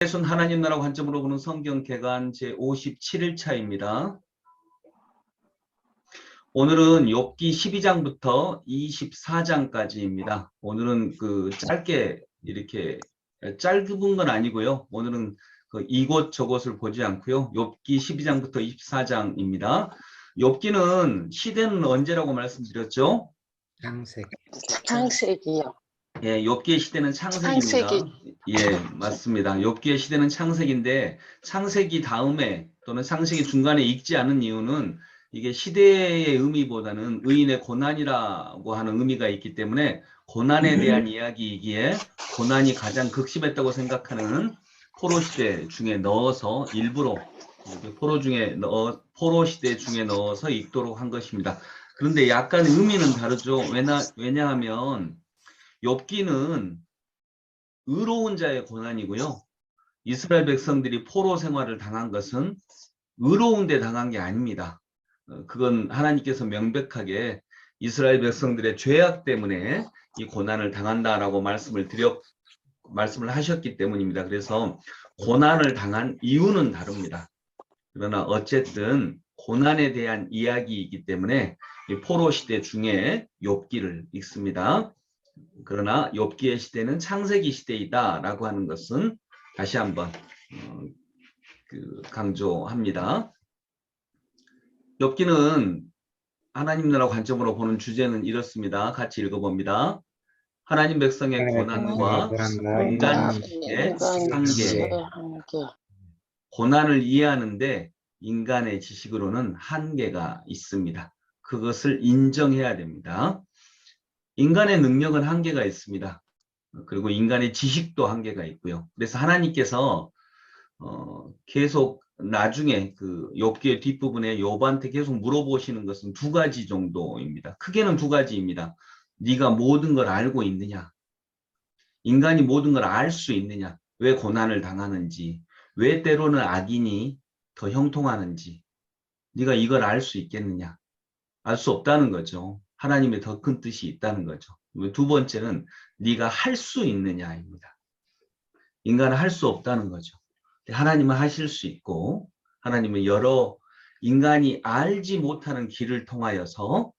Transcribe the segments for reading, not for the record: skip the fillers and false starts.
예순 하나님 나라 관점으로 보는 성경 개관 제57일차입니다. 오늘은 욥기 12장부터 24장까지입니다. 오늘은 짧게 이렇게 짧은 건 아니고요. 오늘은 이곳 저곳을 보지 않고요. 욥기 12장부터 24장입니다. 욥기는 시대는 언제라고 말씀드렸죠? 창세기요. 예, 욥기의 시대는 창세기입니다. 창세기. 예, 맞습니다. 욥기의 시대는 창세기인데 창세기 다음에 또는 창세기 중간에 읽지 않은 이유는 이게 시대의 의미보다는 의인의 고난이라고 하는 의미가 있기 때문에 고난에 대한 이야기이기에 고난이 가장 극심했다고 생각하는 포로 시대 중에 넣어서 일부러 포로 시대 중에 넣어서 읽도록 한 것입니다. 그런데 약간 의미는 다르죠. 왜냐하면 욥기는 의로운 자의 고난이고요. 이스라엘 백성들이 포로 생활을 당한 것은 의로운 데 당한 게 아닙니다. 그건 하나님께서 명백하게 이스라엘 백성들의 죄악 때문에 이 고난을 당한다라고 말씀을 하셨기 때문입니다. 그래서 고난을 당한 이유는 다릅니다. 그러나 어쨌든 고난에 대한 이야기이기 때문에 이 포로 시대 중에 욥기를 읽습니다. 그러나 욥기의 시대는 창세기 시대이다라고 하는 것은 다시 한번 강조합니다. 욥기는 하나님 나라 관점으로 보는 주제는 이렇습니다. 같이 읽어봅니다. 하나님 백성의 고난과 인간의 한계. 고난을 이해하는데 인간의 지식으로는 한계가 있습니다. 그것을 인정해야 됩니다. 인간의 능력은 한계가 있습니다. 그리고 인간의 지식도 한계가 있고요. 그래서 하나님께서 계속 나중에 욥기의 뒷부분에 욥한테 계속 물어보시는 것은 두 가지 정도입니다. 크게는 두 가지입니다. 네가 모든 걸 알고 있느냐? 인간이 모든 걸 알 수 있느냐? 왜 고난을 당하는지? 왜 때로는 악인이 더 형통하는지? 네가 이걸 알 수 있겠느냐? 알 수 없다는 거죠. 하나님의 더 큰 뜻이 있다는 거죠. 두 번째는 네가 할 수 있느냐입니다. 인간은 할 수 없다는 거죠. 하나님은 하실 수 있고 하나님은 여러 인간이 알지 못하는 길을 통하여서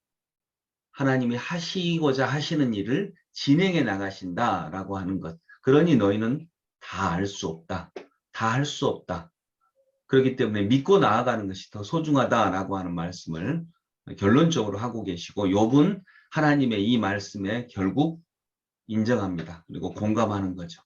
하나님이 하시고자 하시는 일을 진행해 나가신다라고 하는 것. 그러니 너희는 다 알 수 없다. 다 할 수 없다. 그렇기 때문에 믿고 나아가는 것이 더 소중하다라고 하는 말씀을 결론적으로 하고 계시고 욥은 하나님의 이 말씀에 결국 인정합니다. 그리고 공감하는 거죠.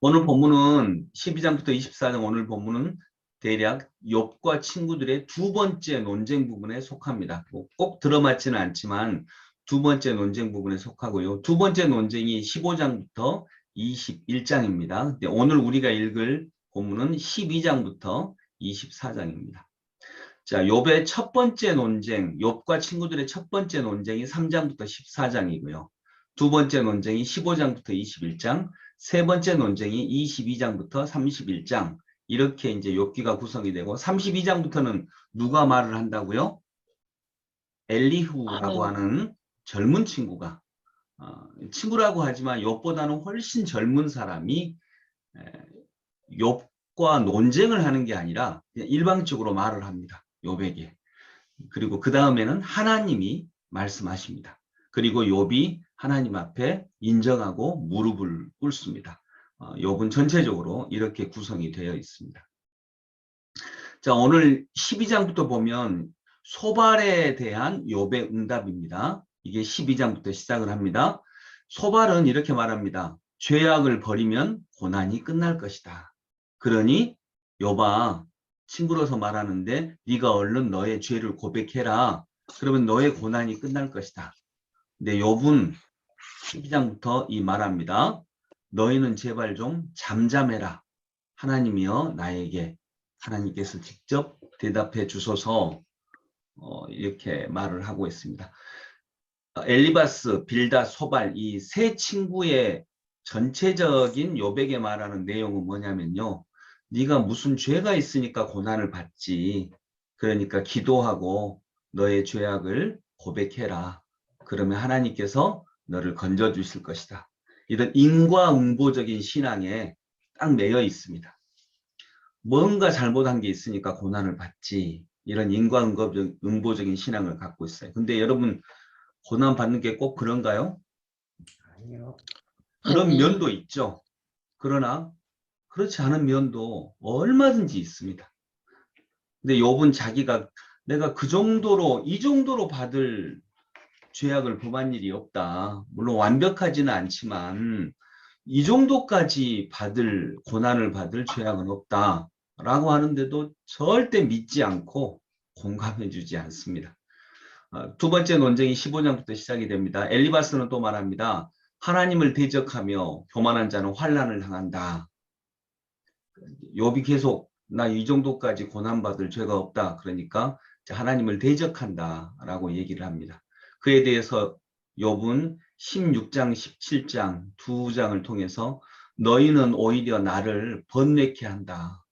오늘 본문은 12장부터 24장 오늘 본문은 대략 욥과 친구들의 두 번째 논쟁 부분에 속합니다. 꼭 들어맞지는 않지만 두 번째 논쟁 부분에 속하고요. 두 번째 논쟁이 15장부터 21장입니다. 오늘 우리가 읽을 본문은 12장부터 24장입니다. 자, 욥의 첫 번째 논쟁, 욥과 친구들의 첫 번째 논쟁이 3장부터 14장이고요. 두 번째 논쟁이 15장부터 21장, 세 번째 논쟁이 22장부터 31장. 이렇게 이제 욥기가 구성이 되고 32장부터는 누가 말을 한다고요? 엘리후라고 하는 젊은 친구가 친구라고 하지만 욥보다는 훨씬 젊은 사람이 욥과 논쟁을 하는 게 아니라 그냥 일방적으로 말을 합니다. 욥에게. 그리고 그 다음에는 하나님이 말씀하십니다. 그리고 욥이 하나님 앞에 인정하고 무릎을 꿇습니다. 욥은 전체적으로 이렇게 구성이 되어 있습니다. 자, 오늘 12장부터 보면 소발에 대한 욥의 응답입니다. 이게 12장부터 시작을 합니다. 소발은 이렇게 말합니다. 죄악을 버리면 고난이 끝날 것이다. 그러니 욥아, 친구로서 말하는데 네가 얼른 너의 죄를 고백해라. 그러면 너의 고난이 끝날 것이다. 근데 욥은 12장부터 이 말합니다. 너희는 제발 좀 잠잠해라. 하나님이여 나에게 하나님께서 직접 대답해 주소서 이렇게 말을 하고 있습니다. 엘리바스, 빌닷, 소발 이 세 친구의 전체적인 욥에게 말하는 내용은 뭐냐면요. 네가 무슨 죄가 있으니까 고난을 받지. 그러니까 기도하고 너의 죄악을 고백해라. 그러면 하나님께서 너를 건져주실 것이다. 이런 인과응보적인 신앙에 딱 매여 있습니다. 뭔가 잘못한 게 있으니까 고난을 받지. 이런 인과응보적인 신앙을 갖고 있어요. 근데 여러분 고난 받는 게 꼭 그런가요? 아니요. 그런 면도 있죠. 그러나 그렇지 않은 면도 얼마든지 있습니다. 근데 욥은 자기가 내가 그 정도로 이 정도로 받을 죄악을 범한 일이 없다. 물론 완벽하지는 않지만 이 정도까지 고난을 받을 죄악은 없다. 라고 하는데도 절대 믿지 않고 공감해 주지 않습니다. 두 번째 논쟁이 15장부터 시작이 됩니다. 엘리바스는 또 말합니다. 하나님을 대적하며 교만한 자는 환난을 당한다. 욥이 계속 나 이 정도까지 고난받을 죄가 없다. 그러니까 하나님을 대적한다라고 얘기를 합니다. 그에 대해서 욥은 16장, 17장 두 장을 통해서 너희는 오히려 나를 번뇌케 한다.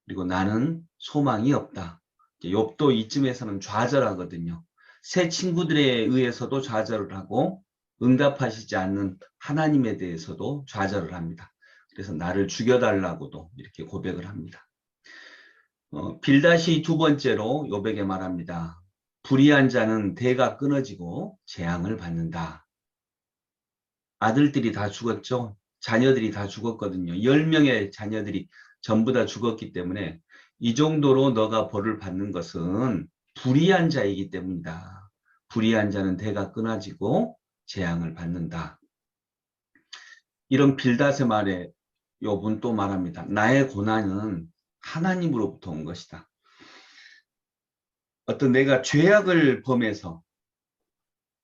그리고 나는 소망이 없다. 욥도 이쯤에서는 좌절하거든요. 새 친구들에 의해서도 좌절을 하고 응답하시지 않는 하나님에 대해서도 좌절을 합니다. 그래서 나를 죽여달라고도 이렇게 고백을 합니다. 빌닷이 두 번째로 욥에게 말합니다. 불의한 자는 대가 끊어지고 재앙을 받는다. 아들들이 다 죽었죠. 자녀들이 다 죽었거든요. 10명의 자녀들이 전부 다 죽었기 때문에 이 정도로 너가 벌을 받는 것은 불의한 자이기 때문이다. 불의한 자는 대가 끊어지고 재앙을 받는다. 이런 빌닷의 말에 욥은 또 말합니다. 나의 고난은 하나님으로부터 온 것이다. 어떤 내가 죄악을 범해서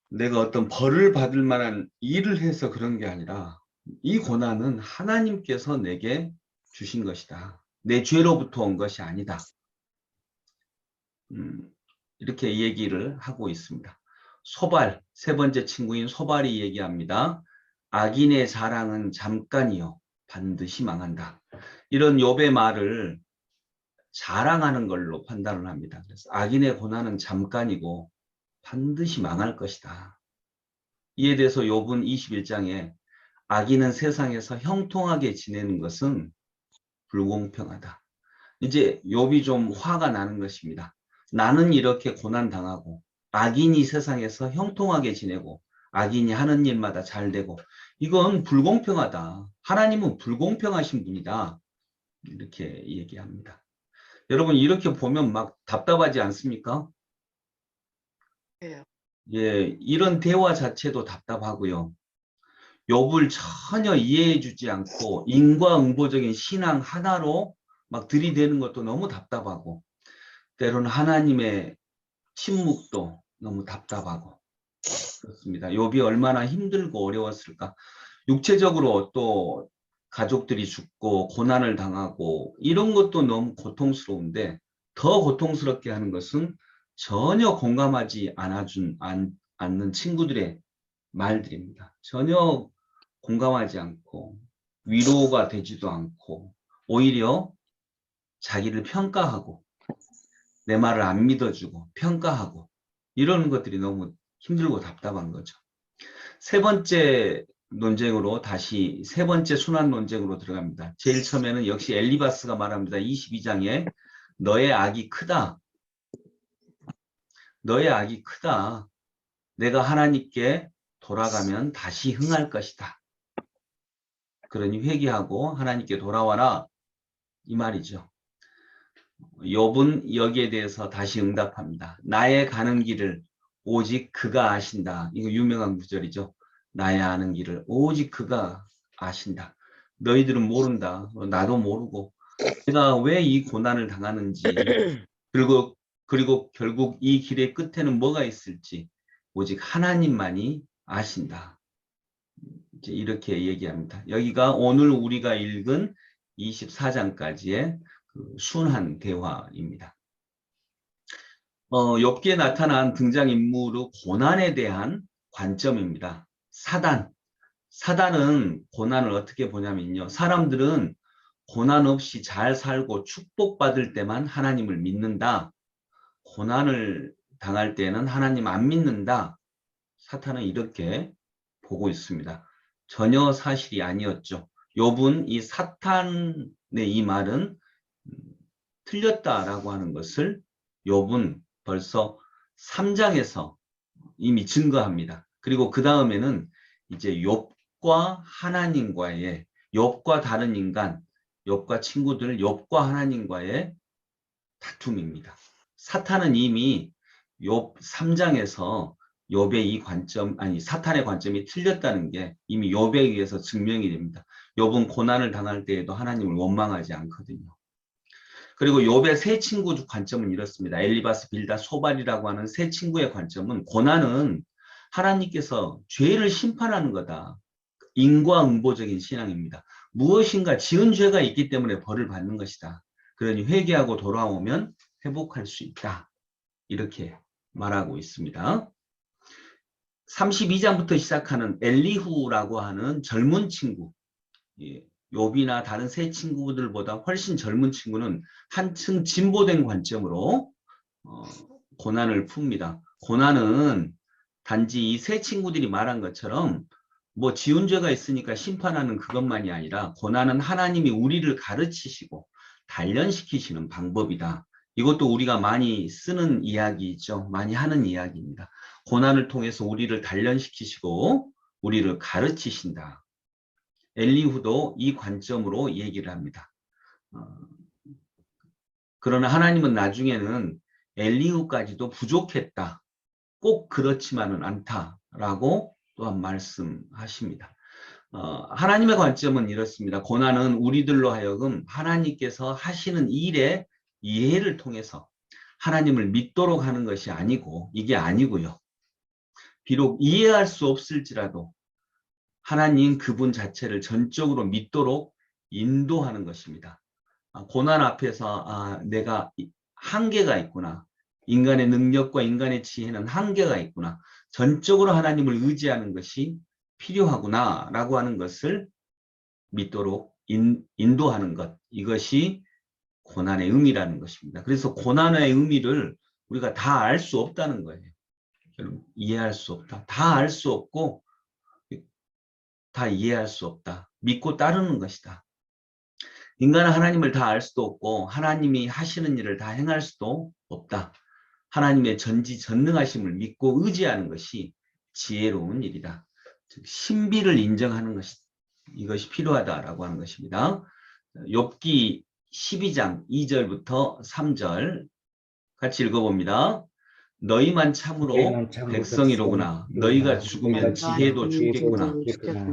내가 어떤 벌을 받을 만한 일을 해서 그런 게 아니라 이 고난은 하나님께서 내게 주신 것이다. 내 죄로부터 온 것이 아니다. 이렇게 얘기를 하고 있습니다. 소발, 세 번째 친구인 소발이 얘기합니다. 악인의 자랑은 잠깐이요 반드시 망한다. 이런 욥의 말을 자랑하는 걸로 판단을 합니다. 그래서 악인의 고난은 잠깐이고 반드시 망할 것이다. 이에 대해서 욥은 21장에 악인은 세상에서 형통하게 지내는 것은 불공평하다. 이제 욥이 좀 화가 나는 것입니다. 나는 이렇게 고난당하고 악인이 세상에서 형통하게 지내고 악인이 하는 일마다 잘 되고 이건 불공평하다. 하나님은 불공평하신 분이다. 이렇게 얘기합니다. 여러분 이렇게 보면 막 답답하지 않습니까? 네. 예, 이런 대화 자체도 답답하고요. 욥을 전혀 이해해주지 않고 인과응보적인 신앙 하나로 막 들이대는 것도 너무 답답하고 때로는 하나님의 침묵도 너무 답답하고 그렇습니다. 욥이 얼마나 힘들고 어려웠을까. 육체적으로 또 가족들이 죽고 고난을 당하고 이런 것도 너무 고통스러운데 더 고통스럽게 하는 것은 전혀 공감하지 않는 친구들의 말들입니다. 전혀 공감하지 않고 위로가 되지도 않고 오히려 자기를 평가하고 내 말을 안 믿어주고 평가하고 이러는 것들이 너무 힘들고 답답한 거죠. 세 번째 논쟁으로 다시 세 번째 순환 논쟁으로 들어갑니다. 제일 처음에는 역시 엘리바스가 말합니다. 22장에 너의 악이 크다. 너의 악이 크다. 내가 하나님께 돌아가면 다시 흥할 것이다. 그러니 회개하고 하나님께 돌아와라. 이 말이죠. 욥은 여기에 대해서 다시 응답합니다. 나의 가는 길을 오직 그가 아신다. 이거 유명한 구절이죠. 나의 아는 길을 오직 그가 아신다. 너희들은 모른다. 나도 모르고 내가 왜 이 고난을 당하는지 그리고 결국 이 길의 끝에는 뭐가 있을지 오직 하나님만이 아신다. 이제 이렇게 얘기합니다. 여기가 오늘 우리가 읽은 24장까지의 그 순한 대화입니다. 욥기에 나타난 등장인물의 고난에 대한 관점입니다. 사단은 고난을 어떻게 보냐면요. 사람들은 고난 없이 잘 살고 축복받을 때만 하나님을 믿는다. 고난을 당할 때는 하나님 안 믿는다. 사탄은 이렇게 보고 있습니다. 전혀 사실이 아니었죠. 욥은 이 사탄의 이 말은 틀렸다라고 하는 것을 욥은 벌써 3장에서 이미 증거합니다. 그리고 그 다음에는 이제 욥과 하나님과의, 욥과 다른 인간, 욥과 친구들, 욥과 하나님과의 다툼입니다. 사탄은 이미 욥 3장에서 욥의 이 관점, 아니 사탄의 관점이 틀렸다는 게 이미 욥에 의해서 증명이 됩니다. 욥은 고난을 당할 때에도 하나님을 원망하지 않거든요. 그리고 욥의 세 친구 관점은 이렇습니다. 엘리바스, 빌다, 소발이라고 하는 세 친구의 관점은 고난은 하나님께서 죄를 심판하는 거다. 인과응보적인 신앙입니다. 무엇인가 지은 죄가 있기 때문에 벌을 받는 것이다. 그러니 회개하고 돌아오면 회복할 수 있다. 이렇게 말하고 있습니다. 32장부터 시작하는 엘리후라고 하는 젊은 친구, 욥이나 다른 세 친구들보다 훨씬 젊은 친구는 한층 진보된 관점으로 고난을 풉니다. 고난은 단지 이 세 친구들이 말한 것처럼 뭐 지은 죄가 있으니까 심판하는 그것만이 아니라 고난은 하나님이 우리를 가르치시고 단련시키시는 방법이다. 이것도 우리가 많이 쓰는 이야기죠. 많이 하는 이야기입니다. 고난을 통해서 우리를 단련시키시고 우리를 가르치신다. 엘리후도 이 관점으로 얘기를 합니다. 그러나 하나님은 나중에는 엘리후까지도 부족했다. 꼭 그렇지만은 않다라고 또한 말씀하십니다. 하나님의 관점은 이렇습니다. 고난은 우리들로 하여금 하나님께서 하시는 일의 이해를 통해서 하나님을 믿도록 하는 것이 아니고 이게 아니고요. 비록 이해할 수 없을지라도 하나님 그분 자체를 전적으로 믿도록 인도하는 것입니다. 고난 앞에서 내가 한계가 있구나. 인간의 능력과 인간의 지혜는 한계가 있구나. 전적으로 하나님을 의지하는 것이 필요하구나 라고 하는 것을 믿도록 인도하는 것. 이것이 고난의 의미라는 것입니다. 그래서 고난의 의미를 우리가 다 알 수 없다는 거예요. 이해할 수 없다. 다 알 수 없고 다 이해할 수 없다. 믿고 따르는 것이다. 인간은 하나님을 다 알 수도 없고 하나님이 하시는 일을 다 행할 수도 없다. 하나님의 전지전능하심을 믿고 의지하는 것이 지혜로운 일이다. 즉 신비를 인정하는 것이 이것이 필요하다라고 하는 것입니다. 욥기 12장 2절부터 3절 같이 읽어봅니다. 너희만 참으로 백성이로구나. 너희가 죽으면 지혜도 죽겠구나.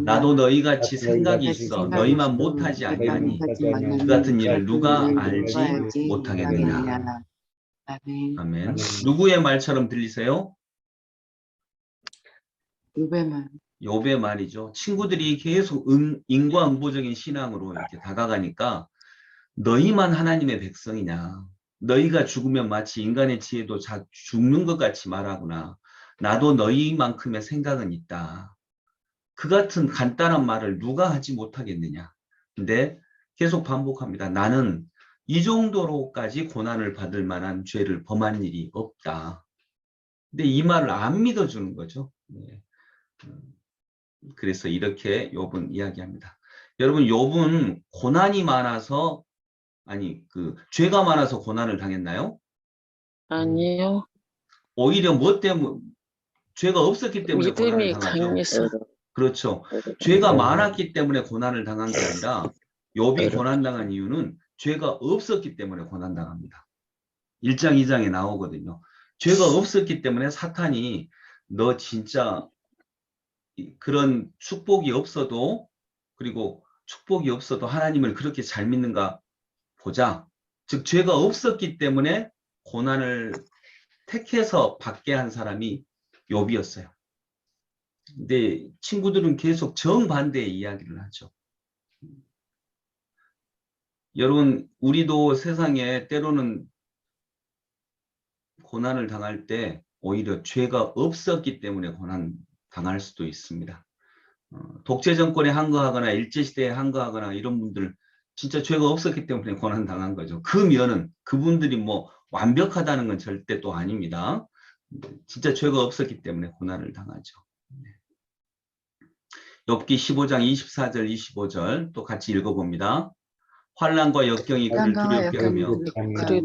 나도 너희같이 생각이 있어 너희만 못하지 아니하니 그 같은 일을 누가 알지 못하겠느냐. 아멘. 누구의 말처럼 들리세요? 욥의 말이죠. 친구들이 계속 인과응보적인 신앙으로 이렇게 다가가니까 너희만 하나님의 백성이냐. 너희가 죽으면 마치 인간의 지혜도 죽는 것 같이 말하구나. 나도 너희만큼의 생각은 있다. 그 같은 간단한 말을 누가 하지 못하겠느냐. 근데 계속 반복합니다. 나는 이 정도로까지 고난을 받을 만한 죄를 범한 일이 없다. 근데 이 말을 안 믿어주는 거죠. 그래서 이렇게 욥은 이야기합니다. 여러분, 욥은 고난이 많아서 죄가 많아서 고난을 당했나요? 아니요. 오히려 뭐 때문에 죄가 없었기 때문에 고난을 믿음이 당하죠. 강해서. 그렇죠. 죄가 많았기 때문에 고난을 당한 게 아니라 욥이 고난당한 이유는 죄가 없었기 때문에 고난당합니다. 1장 2장에 나오거든요. 죄가 없었기 때문에 사탄이 너 진짜 그런 축복이 없어도 그리고 축복이 없어도 하나님을 그렇게 잘 믿는가 보자. 즉 죄가 없었기 때문에 고난을 택해서 받게 한 사람이 욥이었어요. 근데 친구들은 계속 정반대의 이야기를 하죠. 여러분, 우리도 세상에 때로는 고난을 당할 때 오히려 죄가 없었기 때문에 고난 당할 수도 있습니다. 독재 정권에 항거하거나 일제시대에 항거하거나 이런 분들 진짜 죄가 없었기 때문에 고난 당한 거죠. 그 면은 그분들이 뭐 완벽하다는 건 절대 또 아닙니다. 진짜 죄가 없었기 때문에 고난을 당하죠. 욥기 15장 24절 25절 또 같이 읽어봅니다. 환난과 역경이 그를 두렵게 하며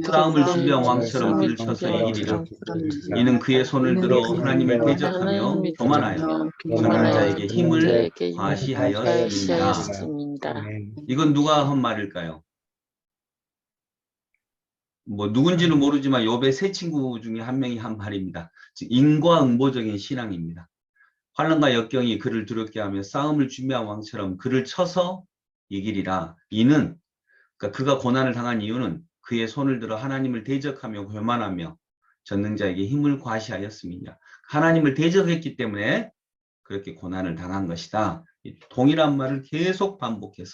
싸움을 준비한 왕처럼 그를 쳐서 이기리라. 이는 그의 손을 들어 하나님을 대적하며 교만하여 전능 자에게 힘을 과시하였습니다. 이건 누가 한 말일까요? 뭐 누군지는 모르지만 욥의 세 친구 중에 한 명이 한 말입니다. 즉 인과응보적인 신앙입니다. 환난과 역경이 그를 두렵게 하며 싸움을 준비한 왕처럼 그를 쳐서 이기리라. 이는 그러니까 그가 고난을 당한 이유는 그의 손을 들어 하나님을 대적하며 교만하며 전능자에게 힘을 과시하였습니다. 하나님을 대적했기 때문에 그렇게 고난을 당한 것이다. 동일한 말을 계속 반복해서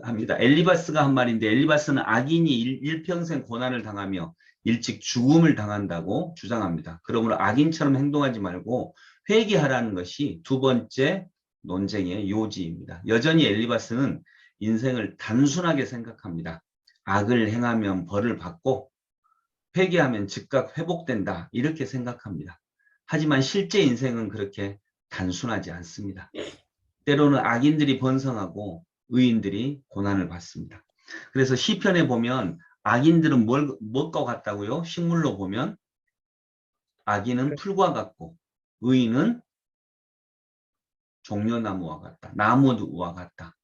합니다. 엘리바스가 한 말인데 엘리바스는 악인이 일평생 고난을 당하며 일찍 죽음을 당한다고 주장합니다. 그러므로 악인처럼 행동하지 말고 회개하라는 것이 두 번째 논쟁의 요지입니다. 여전히 엘리바스는 인생을 단순하게 생각합니다. 악을 행하면 벌을 받고 회개하면 즉각 회복된다. 이렇게 생각합니다. 하지만 실제 인생은 그렇게 단순하지 않습니다. 때로는 악인들이 번성하고 의인들이 고난을 받습니다. 그래서 시편에 보면 악인들은 뭘것 같다고요? 식물로 보면 악인은 풀과 같고 의인은 종려나무와 같다. 나무와 같다.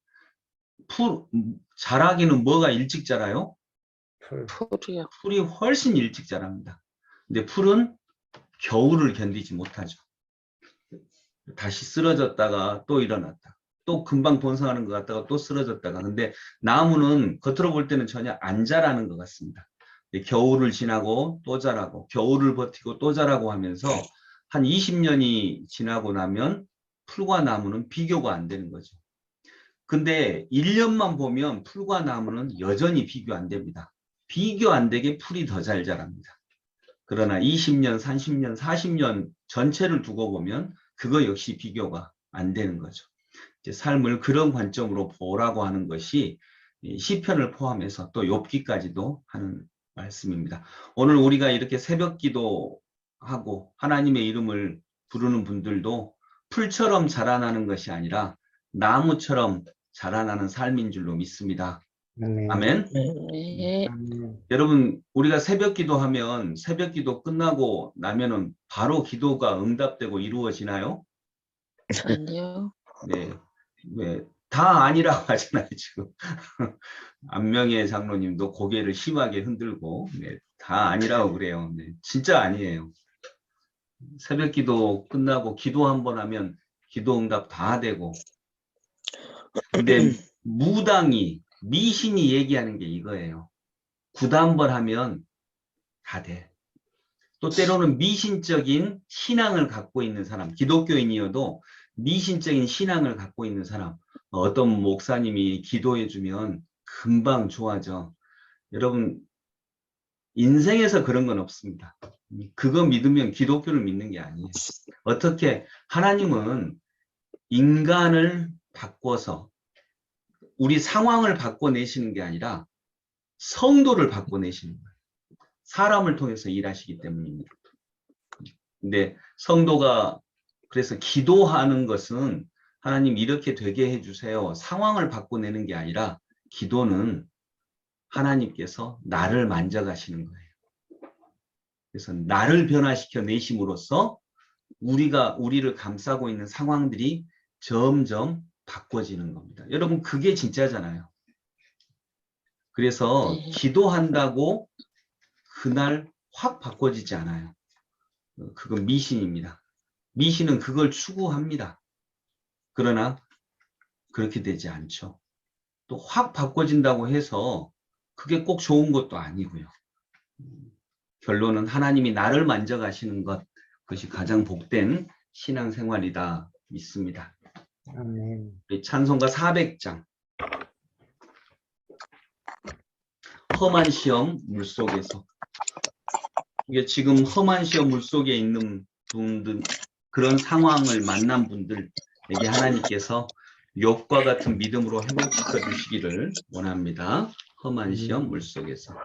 자라기는 뭐가 일찍 자라요? 풀이요. 풀이 훨씬 일찍 자랍니다. 근데 풀은 겨울을 견디지 못하죠. 다시 쓰러졌다가 또 일어났다. 또 금방 번성하는 것 같다가 또 쓰러졌다가. 근데 나무는 겉으로 볼 때는 전혀 안 자라는 것 같습니다. 겨울을 지나고 또 자라고 겨울을 버티고 또 자라고 하면서 한 20년이 지나고 나면 풀과 나무는 비교가 안 되는 거죠. 근데 1년만 보면 풀과 나무는 여전히 비교 안 됩니다. 비교 안 되게 풀이 더 잘 자랍니다. 그러나 20년, 30년, 40년 전체를 두고 보면 그거 역시 비교가 안 되는 거죠. 이제 삶을 그런 관점으로 보라고 하는 것이 시편을 포함해서 또 욥기까지도 하는 말씀입니다. 오늘 우리가 이렇게 새벽 기도하고 하나님의 이름을 부르는 분들도 풀처럼 자라나는 것이 아니라 나무처럼 자라나는 삶인 줄로 믿습니다. 아멘. 네. 여러분, 우리가 새벽 기도하면 새벽 기도 끝나고 나면은 바로 기도가 응답되고 이루어지나요? 아니요. 네. 네. 다 아니라고 하잖아요, 지금. 안명의 장로님도 고개를 심하게 흔들고, 네, 다 아니라고 그래요. 네, 진짜 아니에요. 새벽 기도 끝나고 기도 한번 하면 기도 응답 다 되고, 근데 무당이, 미신이 얘기하는 게 이거예요. 구도 한번 하면 다 돼. 또 때로는 미신적인 신앙을 갖고 있는 사람, 기독교인이어도 미신적인 신앙을 갖고 있는 사람, 어떤 목사님이 기도해주면 금방 좋아져. 여러분, 인생에서 그런 건 없습니다. 그거 믿으면 기독교를 믿는 게 아니에요. 어떻게 하나님은 인간을 바꿔서 우리 상황을 바꿔내시는 게 아니라 성도를 바꿔내시는 거예요. 사람을 통해서 일하시기 때문입니다. 근데 성도가 그래서 기도하는 것은 하나님 이렇게 되게 해주세요. 상황을 바꿔내는 게 아니라 기도는 하나님께서 나를 만져가시는 거예요. 그래서 나를 변화시켜 내심으로써 우리를 감싸고 있는 상황들이 점점 바꿔지는 겁니다. 여러분 그게 진짜잖아요. 그래서 네. 기도한다고 그날 확 바꿔지지 않아요. 그건 미신입니다. 미신은 그걸 추구합니다. 그러나 그렇게 되지 않죠. 또 확 바꿔진다고 해서 그게 꼭 좋은 것도 아니고요. 결론은 하나님이 나를 만져가시는 것, 그것이 가장 복된 신앙생활이다 믿습니다. 우리 찬송가 400장 험한 시험 물속에서, 이게 지금 험한 시험 물속에 있는 분들, 그런 상황을 만난 분들에게 하나님께서 욥과 같은 믿음으로 회복시켜 주시기를 원합니다. 험한 시험 물속에서.